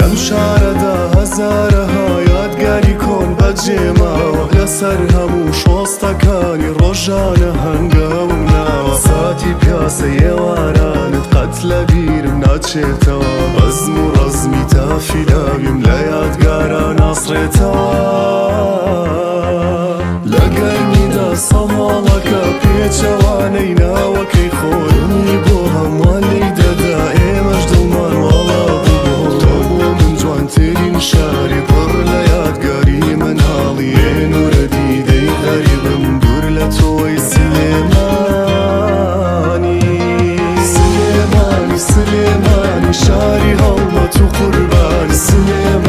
لەم شارەدا هەزارەها یادگاری کۆن بەجێماوە لەسەر هەموو شۆستەکانی ڕۆژانە هەنگاوم ناوە ساتی پیاسە ئێوارانت قەت لە بیرم ناچێتەوە بەزم و ڕەزمی تافیلاویم لە یادگارە ناسڕێتەوە لە گەرمیدا سەماڵەکە پێچەوانەی ناوەکەی خۆرمی بۆ هەمووان لێی دەدا ئێمەش دڵمان وەڵا بوو تۆ بۆ من جوانترین شاری پڕ لە یادگاری مناڵی ئێنورە دیدەی غەریبم دوور لە تۆی سلێمانی سلێمانی سلێمانی شاری هەڵمەت و قوربانی سلێمانی